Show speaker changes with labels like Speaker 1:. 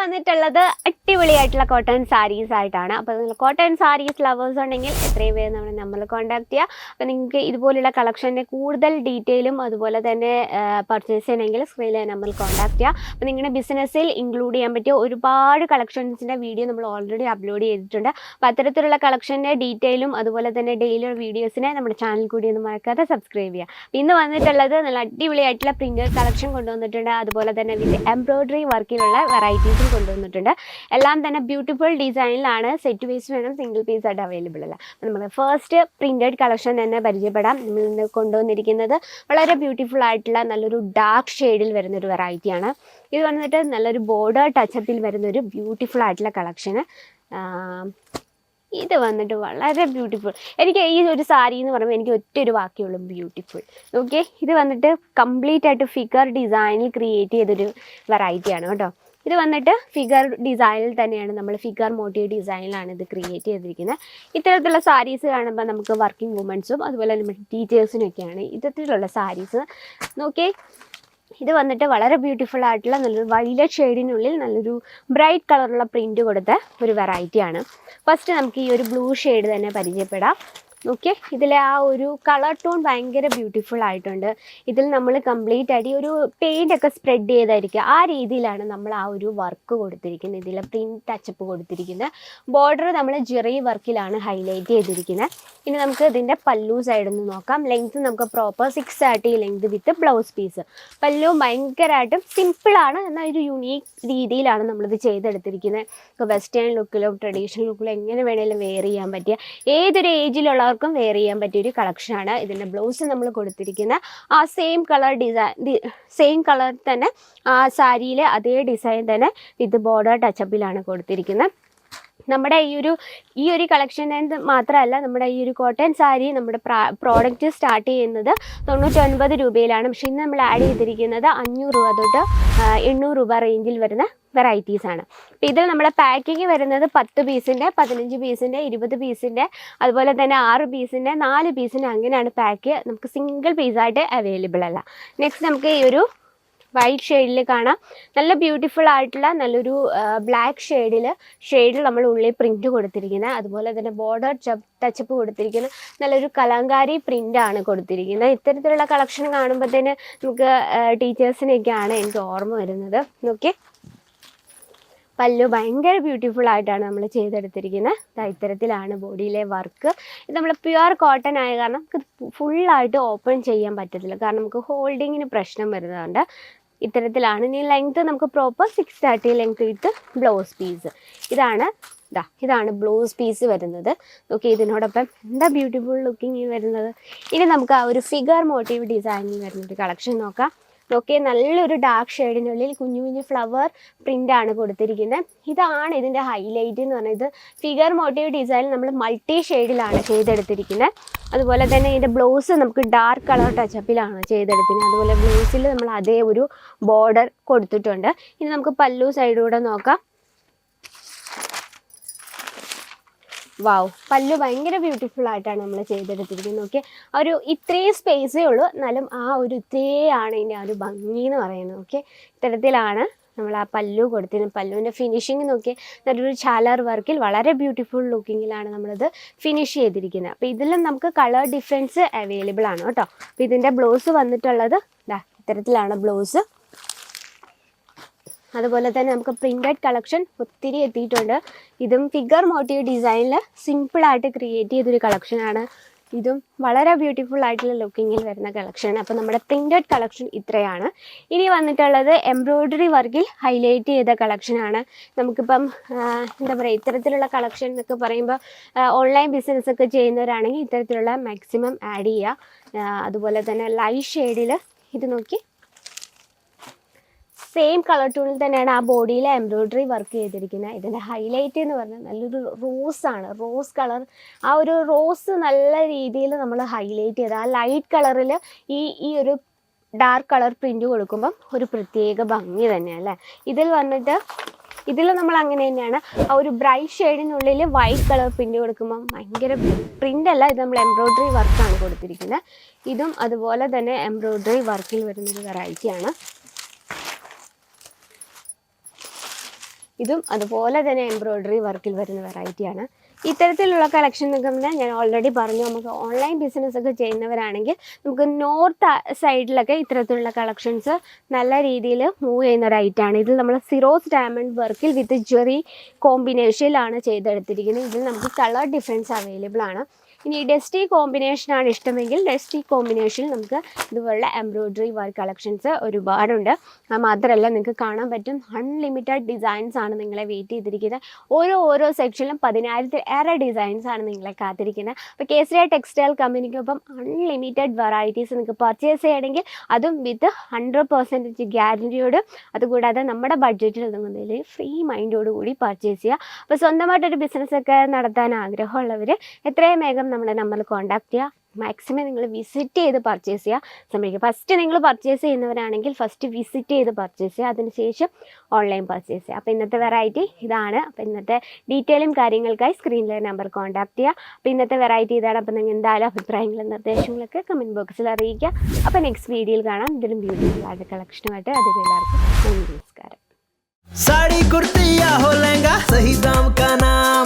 Speaker 1: വന്നിട്ടുള്ളത് അടിപൊളിയായിട്ടുള്ള കോട്ടൺ സാരീസ് ആയിട്ടാണ്. അപ്പോൾ നിങ്ങൾ കോട്ടൺ സാരീസ് ലവേഴ്സ് ഉണ്ടെങ്കിൽ എത്രയും വേഗം നമ്മുടെ നമ്പറിൽ കോൺടാക്ട് ചെയ്യുക. അപ്പോൾ നിങ്ങൾക്ക് ഇതുപോലുള്ള കളക്ഷൻ്റെ കൂടുതൽ ഡീറ്റെയിലും അതുപോലെ തന്നെ പർച്ചേസ് ചെയ്യണമെങ്കിൽ സ്ക്രീനിലെ നമ്പറിൽ കോൺടാക്ട് ചെയ്യുക. അപ്പോൾ നിങ്ങളുടെ ബിസിനസ്സിൽ ഇൻക്ലൂഡ് ചെയ്യാൻ പറ്റിയ ഒരുപാട് കളക്ഷൻസിൻ്റെ വീഡിയോ നമ്മൾ ഓൾറെഡി അപ്ലോഡ് ചെയ്തിട്ടുണ്ട്. അപ്പോൾ അത്തരത്തിലുള്ള കളക്ഷൻ്റെ ഡീറ്റെയിലും അതുപോലെ തന്നെ ഡെയിലി വീഡിയോസിനെ നമ്മുടെ ചാനൽ കൂടി ഒന്നും മറക്കാതെ സബ്സ്ക്രൈബ് ചെയ്യുക. ഇന്ന് വന്നിട്ടുള്ളത് നല്ല അടിപൊളിയായിട്ടുള്ള പ്രിൻ്റഡ് കളക്ഷൻ കൊണ്ടുവന്നിട്ടുണ്ട്. അതുപോലെ തന്നെ വിത്ത് എംബ്രോയ്ഡറി വർക്കിലുള്ള വെറൈറ്റീസും കൊണ്ടുവന്നിട്ടുണ്ട്. എല്ലാം തന്നെ ബ്യൂട്ടിഫുൾ ഡിസൈനിലാണ്. സെറ്റ് പീസ് വേണം, സിംഗിൾ പീസ് ആയിട്ട് അവൈലബിൾ അല്ല. നമുക്ക് ഫസ്റ്റ് പ്രിൻ്റഡ് കളക്ഷൻ തന്നെ പരിചയപ്പെടാം. നമ്മൾ ഇന്ന് കൊണ്ടുവന്നിരിക്കുന്നത് വളരെ ബ്യൂട്ടിഫുൾ ആയിട്ടുള്ള നല്ലൊരു ഡാർക്ക് ഷെയ്ഡിൽ വരുന്നൊരു വെറൈറ്റിയാണ്. ഇത് വന്നിട്ട് നല്ലൊരു ബോർഡർ ടച്ചപ്പിൽ വരുന്നൊരു ബ്യൂട്ടിഫുൾ ആയിട്ടുള്ള കളക്ഷന്. ഇത് വന്നിട്ട് വളരെ ബ്യൂട്ടിഫുൾ. എനിക്ക് ഈ ഒരു സാരി എന്ന് പറയുമ്പോൾ എനിക്ക് ഒറ്റൊരു വാക്കിയുള്ളൂ, ബ്യൂട്ടിഫുൾ. ഓക്കെ, ഇത് വന്നിട്ട് കംപ്ലീറ്റ് ആയിട്ട് ഫിഗർ ഡിസൈനിൽ ക്രിയേറ്റ് ചെയ്തൊരു വെറൈറ്റിയാണ് കേട്ടോ. ഇത് വന്നിട്ട് ഫിഗർ ഡിസൈനിൽ തന്നെയാണ്, നമ്മൾ ഫിഗർ മോട്ടീവ് ഡിസൈനിലാണ് ഇത് ക്രിയേറ്റ് ചെയ്തിരിക്കുന്നത്. ഇത്തരത്തിലുള്ള സാരീസ് കാണുമ്പോൾ നമുക്ക് വർക്കിംഗ് വുമൻസും അതുപോലെ നമ്മുടെ ടീച്ചേഴ്സിനൊക്കെയാണ് ഇത്തരത്തിലുള്ള സാരീസ്. നോക്കിയേ, ഇത് വന്നിട്ട് വളരെ ബ്യൂട്ടിഫുൾ ആയിട്ടുള്ള നല്ലൊരു വയലറ്റ് ഷെയ്ഡിനുള്ളിൽ നല്ലൊരു ബ്രൈറ്റ് കളറുള്ള പ്രിൻറ്റ് കൊടുത്ത ഒരു വെറൈറ്റിയാണ്. ഫസ്റ്റ് നമുക്ക് ഈ ഒരു ബ്ലൂ ഷെയ്ഡ് തന്നെ പരിചയപ്പെടാം. ഓക്കെ, ഇതിലെ ആ ഒരു കളർ ടോൺ ഭയങ്കര ബ്യൂട്ടിഫുൾ ആയിട്ടുണ്ട്. ഇതിൽ നമ്മൾ കംപ്ലീറ്റ് ആയിട്ട് ഒരു പെയിൻ്റ് ഒക്കെ സ്പ്രെഡ് ചെയ്തായിരിക്കുക, ആ രീതിയിലാണ് നമ്മൾ ആ ഒരു വർക്ക് കൊടുത്തിരിക്കുന്നത്. ഇതിലെ പ്രിൻറ്റ് ടച്ചപ്പ് കൊടുത്തിരിക്കുന്നത്. ബോർഡർ നമ്മൾ ജെറി വർക്കിലാണ് ഹൈലൈറ്റ് ചെയ്തിരിക്കുന്നത്. ഇനി നമുക്ക് ഇതിൻ്റെ പല്ലു സൈഡിൽ നിന്ന് നോക്കാം. ലെങ്ത് നമുക്ക് proper 630 length with blouse piece. Pallu ഭയങ്കരമായിട്ടും സിമ്പിളാണ്, എന്നാൽ ഒരു യുണീക്ക് രീതിയിലാണ് നമ്മളിത് ചെയ്തെടുത്തിരിക്കുന്നത്. ഇപ്പോൾ വെസ്റ്റേൺ ലുക്കിലോ ട്രഡീഷണൽ ലുക്കിലോ എങ്ങനെ വേണമെങ്കിലും വെയർ ചെയ്യാൻ പറ്റിയ, ഏതൊരു ഏജിലുള്ള വെയർ ചെയ്യാൻ പറ്റിയൊരു കളക്ഷനാണ്. ഇതിൻ്റെ ബ്ലൗസ് നമ്മൾ കൊടുത്തിരിക്കുന്ന ആ സെയിം കളർ സെയിം കളർ തന്നെ ആ സാരിയിലെ അതേ ഡിസൈൻ തന്നെ വിത്ത് ബോർഡർ ടച്ചപ്പിലാണ് കൊടുത്തിരിക്കുന്നത്. നമ്മുടെ ഈ ഒരു കളക്ഷൻ മാത്രമല്ല, നമ്മുടെ ഈ ഒരു കോട്ടൺ സാരി നമ്മുടെ പ്രോഡക്റ്റ് സ്റ്റാർട്ട് ചെയ്യുന്നത് 99 രൂപയിലാണ്. പക്ഷേ ഇന്ന് നമ്മൾ ആഡ് ചെയ്തിരിക്കുന്നത് 500 രൂപ തൊട്ട് 800 രൂപ റേഞ്ചിൽ വരുന്ന വെറൈറ്റീസാണ്. അപ്പോൾ ഇതിൽ നമ്മുടെ പാക്കിങ് വരുന്നത് 10 പീസിൻ്റെ, 15 പീസിൻ്റെ, 20 പീസിൻ്റെ, അതുപോലെ തന്നെ 6 പീസിൻ്റെ, 4 പീസിൻ്റെ, അങ്ങനെയാണ് പാക്ക്. നമുക്ക് സിംഗിൾ പീസായിട്ട് അവൈലബിൾ അല്ല. നെക്സ്റ്റ് നമുക്ക് ഈ ഒരു വൈറ്റ് ഷെയ്ഡിൽ കാണാം. നല്ല ബ്യൂട്ടിഫുൾ ആയിട്ടുള്ള നല്ലൊരു ബ്ലാക്ക് ഷെയ്ഡിൽ നമ്മൾ ഉള്ളിൽ പ്രിൻറ്റ് കൊടുത്തിരിക്കുന്നത്. അതുപോലെ തന്നെ ബോർഡർ ടച്ചപ്പ് കൊടുത്തിരിക്കുന്ന നല്ലൊരു കലങ്കാരി പ്രിൻ്റാണ് കൊടുത്തിരിക്കുന്നത്. ഇത്തരത്തിലുള്ള കളക്ഷൻ കാണുമ്പോഴത്തേന് നമുക്ക് ടീച്ചേഴ്സിനെയൊക്കെയാണ് എനിക്ക് ഓർമ്മ വരുന്നത്. ഓക്കെ, പല്ലു ഭയങ്കര ബ്യൂട്ടിഫുൾ ആയിട്ടാണ് നമ്മൾ ചെയ്തെടുത്തിരിക്കുന്നത്. ഇത്തരത്തിലാണ് ബോഡിയിലെ വർക്ക്. ഇത് നമ്മൾ പ്യുവർ കോട്ടൺ ആയ കാരണം നമുക്ക് ഫുള്ളായിട്ട് ഓപ്പൺ ചെയ്യാൻ പറ്റത്തില്ല, കാരണം നമുക്ക് ഹോൾഡിങ്ങിന് പ്രശ്നം വരുന്നതുകൊണ്ട് ഇത്തരത്തിലാണ്. ഇനി ലെങ്ത്ത് നമുക്ക് proper 630 length with blouse piece. ഇതാണ് ബ്ലൗസ് പീസ് വരുന്നത്. ഓക്കെ, ഇതിനോടൊപ്പം എന്താ ബ്യൂട്ടിഫുൾ ലുക്കിങ് വരുന്നത്. ഇനി നമുക്ക് ആ ഒരു ഫിഗർ മോട്ടീവ് ഡിസൈനിൽ വരുന്നൊരു കളക്ഷൻ നോക്കാം. ഓക്കെ, നല്ലൊരു ഡാർക്ക് ഷെയ്ഡിനുള്ളിൽ കുഞ്ഞു കുഞ്ഞു ഫ്ലവർ പ്രിൻ്റാണ് കൊടുത്തിരിക്കുന്നത്. ഇതാണ് ഇതിൻ്റെ ഹൈലൈറ്റ് എന്ന് പറയുന്നത്. ഫിഗർ മോട്ടീവ് ഡിസൈൻ നമ്മൾ മൾട്ടി ഷെയ്ഡിലാണ് ചെയ്തെടുത്തിരിക്കുന്നത്. അതുപോലെ തന്നെ ഇതിൻ്റെ ബ്ലൗസ് നമുക്ക് ഡാർക്ക് കളർ ടച്ചപ്പിലാണ് ചെയ്തെടുത്തിരിക്കുന്നത്. അതുപോലെ ബ്ലൗസിൽ നമ്മൾ അതേ ഒരു ബോർഡർ കൊടുത്തിട്ടുണ്ട്. ഇനി നമുക്ക് പല്ലു സൈഡിലൂടെ നോക്കാം. വാവ്, പല്ലു ഭയങ്കര ബ്യൂട്ടിഫുൾ ആയിട്ടാണ് നമ്മൾ ചെയ്തെടുത്തിരിക്കുന്നത്. ഓക്കെ, ഒരു ഇത്രയും സ്പേസേ ഉള്ളൂ, എന്നാലും ആ ഒരു ഇത്രയാണ് ഇതിൻ്റെ ആ ഒരു ഭംഗി എന്ന് പറയുന്നത്. ഓക്കെ, ഇത്തരത്തിലാണ് നമ്മൾ ആ പല്ലു കൊടുത്തിരുന്നത്. പല്ലുവിൻ്റെ ഫിനിഷിങ് നോക്കി നല്ലൊരു ചാലർ വർക്കിൽ വളരെ ബ്യൂട്ടിഫുൾ ലുക്കിങ്ങിലാണ് നമ്മളിത് ഫിനിഷ് ചെയ്തിരിക്കുന്നത്. അപ്പോൾ ഇതിലും നമുക്ക് കളർ ഡിഫറൻസ് അവൈലബിൾ ആണ് കേട്ടോ. അപ്പോൾ ഇതിൻ്റെ ബ്ലൗസ് വന്നിട്ടുള്ളത് ഇത്തരത്തിലാണ് ബ്ലൗസ്. അതുപോലെ തന്നെ നമുക്ക് പ്രിൻ്റഡ് കളക്ഷൻ ഒത്തിരി എത്തിയിട്ടുണ്ട്. ഇതും ഫിഗർ മോട്ടീവ് ഡിസൈനിൽ സിമ്പിളായിട്ട് ക്രിയേറ്റ് ചെയ്തൊരു കളക്ഷനാണ്. ഇതും വളരെ ബ്യൂട്ടിഫുൾ ആയിട്ടുള്ള ലുക്കിങ്ങിൽ വരുന്ന കളക്ഷനാണ്. അപ്പോൾ നമ്മുടെ പ്രിൻ്റഡ് കളക്ഷൻ ഇത്രയാണ്. ഇനി വന്നിട്ടുള്ളത് എംബ്രോയ്ഡറി വർക്കിൽ ഹൈലൈറ്റ് ചെയ്ത കളക്ഷനാണ്. നമുക്കിപ്പം എന്താ പറയുക, ഇത്തരത്തിലുള്ള കളക്ഷൻ എന്നൊക്കെ പറയുമ്പോൾ ഓൺലൈൻ ബിസിനസ്സൊക്കെ ചെയ്യുന്നവരാണെങ്കിൽ ഇത്തരത്തിലുള്ള മാക്സിമം ആഡ് ചെയ്യുക. അതുപോലെ തന്നെ ലൈറ്റ് ഷെയ്ഡിൽ ഇത് നോക്കി സെയിം കളർ ടൂണിൽ തന്നെയാണ് ആ ബോഡിയിൽ എംബ്രോയ്ഡറി വർക്ക് ചെയ്തിരിക്കുന്നത്. ഇതിൻ്റെ ഹൈലൈറ്റ് എന്ന് പറഞ്ഞാൽ നല്ലൊരു റോസാണ്, റോസ് കളർ. ആ ഒരു റോസ് നല്ല രീതിയിൽ നമ്മൾ ഹൈലൈറ്റ് ചെയ്ത് ആ ലൈറ്റ് കളറിൽ ഈ ഒരു ഡാർക്ക് കളർ പ്രിൻ്റ് കൊടുക്കുമ്പം ഒരു പ്രത്യേക ഭംഗി തന്നെയാണ് അല്ലേ. ഇതിൽ നമ്മൾ അങ്ങനെ തന്നെയാണ് ആ ഒരു ബ്രൈറ്റ് ഷെയ്ഡിനുള്ളിൽ വൈറ്റ് കളർ പ്രിൻ്റ് കൊടുക്കുമ്പം ഭയങ്കര പ്രിൻ്റ് അല്ല, ഇത് നമ്മൾ എംബ്രോയ്ഡറി വർക്കാണ് കൊടുത്തിരിക്കുന്നത്. ഇതും അതുപോലെ തന്നെ എംബ്രോയ്ഡറി വർക്കിൽ വരുന്നൊരു വെറൈറ്റിയാണ്. ഇതും അതുപോലെ തന്നെ എംബ്രോയ്ഡറി വർക്കിൽ വരുന്ന വെറൈറ്റിയാണ്. ഇത്തരത്തിലുള്ള കളക്ഷൻ നിൽക്കുന്നത് ഞാൻ ഓൾറെഡി പറഞ്ഞു, നമുക്ക് ഓൺലൈൻ ബിസിനസ് ഒക്കെ ചെയ്യുന്നവരാണെങ്കിൽ നമുക്ക് നോർത്ത് സൈഡിലൊക്കെ ഇത്തരത്തിലുള്ള കളക്ഷൻസ് നല്ല രീതിയിൽ മൂവ് ചെയ്യുന്ന ഒരു ഐറ്റമാണ്. ഇതിൽ നമ്മൾ സിറോസ് ഡയമണ്ട് വർക്കിൽ വിത്ത് ജെറി കോമ്പിനേഷനിലാണ് ചെയ്തെടുത്തിരിക്കുന്നത്. ഇതിൽ നമുക്ക് കളർ ഡിഫറൻസ് അവൈലബിൾ ആണ്. ഇനി ഡസ്റ്റി കോമ്പിനേഷനാണ് ഇഷ്ടമെങ്കിൽ ഡസ്റ്റി കോമ്പിനേഷനിൽ നമുക്ക് ഇതുപോലുള്ള എംബ്രോയ്ഡറി വർക്ക് കളക്ഷൻസ് ഒരുപാടുണ്ട്. മാത്രമല്ല നിങ്ങൾക്ക് കാണാൻ പറ്റും അൺലിമിറ്റഡ് ഡിസൈൻസ് ആണ് നിങ്ങളെ വെയിറ്റ് ചെയ്തിരിക്കുന്നത്. ഓരോ സെക്ഷനിലും 10,000-ഏറെ ഡിസൈൻസ് ആണ് നിങ്ങളെ കാത്തിരിക്കുന്നത്. അപ്പോൾ കേസരിയ ടെക്സ്റ്റൈൽ കമ്പനിക്കൊപ്പം അൺലിമിറ്റഡ് വെറൈറ്റീസ് നിങ്ങൾക്ക് പർച്ചേസ് ചെയ്യണമെങ്കിൽ അതും വിത്ത് 100% ഗ്യാരൻറ്റിയോട്, അതുകൂടാതെ നമ്മുടെ ബഡ്ജറ്റിൽ ഒതുങ്ങുന്നതിൽ ഫ്രീ മൈൻഡോട് കൂടി പർച്ചേസ് ചെയ്യുക. അപ്പോൾ സ്വന്തമായിട്ടൊരു ബിസിനസ്സൊക്കെ നടത്താൻ ആഗ്രഹമുള്ളവർ എത്രയും വേഗം നമ്മുടെ നമ്പറിൽ കോൺടാക്ട് ചെയ്യുക. മാക്സിമം നിങ്ങൾ വിസിറ്റ് ചെയ്ത് പർച്ചേസ് ചെയ്യുക ശ്രമിക്കുക. ഫസ്റ്റ് നിങ്ങൾ പർച്ചേസ് ചെയ്യുന്നവരാണെങ്കിൽ ഫസ്റ്റ് വിസിറ്റ് ചെയ്ത് പർച്ചേസ് ചെയ്യുക, അതിനുശേഷം ഓൺലൈൻ പർച്ചേസ് ചെയ്യുക. അപ്പോൾ ഇന്നത്തെ വെറൈറ്റി ഇതാണ്. അപ്പോൾ ഇന്നത്തെ ഡീറ്റെയിലും കാര്യങ്ങൾക്കായി സ്ക്രീനിലെ നമ്പർ കോൺടാക്ട് ചെയ്യുക. അപ്പോൾ ഇന്നത്തെ വെറൈറ്റി ഇതാണ്. അപ്പോൾ നിങ്ങൾ എന്തായാലും അഭിപ്രായങ്ങളും നിർദ്ദേശങ്ങളൊക്കെ കമൻറ്റ് ബോക്സിൽ അറിയിക്കുക. അപ്പോൾ നെക്സ്റ്റ് വീഡിയോയിൽ കാണാം ഇതിലും ബ്യൂട്ടിഫുൾ ആയിട്ട് കളക്ഷനുമായിട്ട്. അതിൽ എല്ലാവർക്കും നന്ദി, നമസ്കാരം.
Speaker 2: साड़ी कुर्ती या हो लहंगा, सही दाम का नाम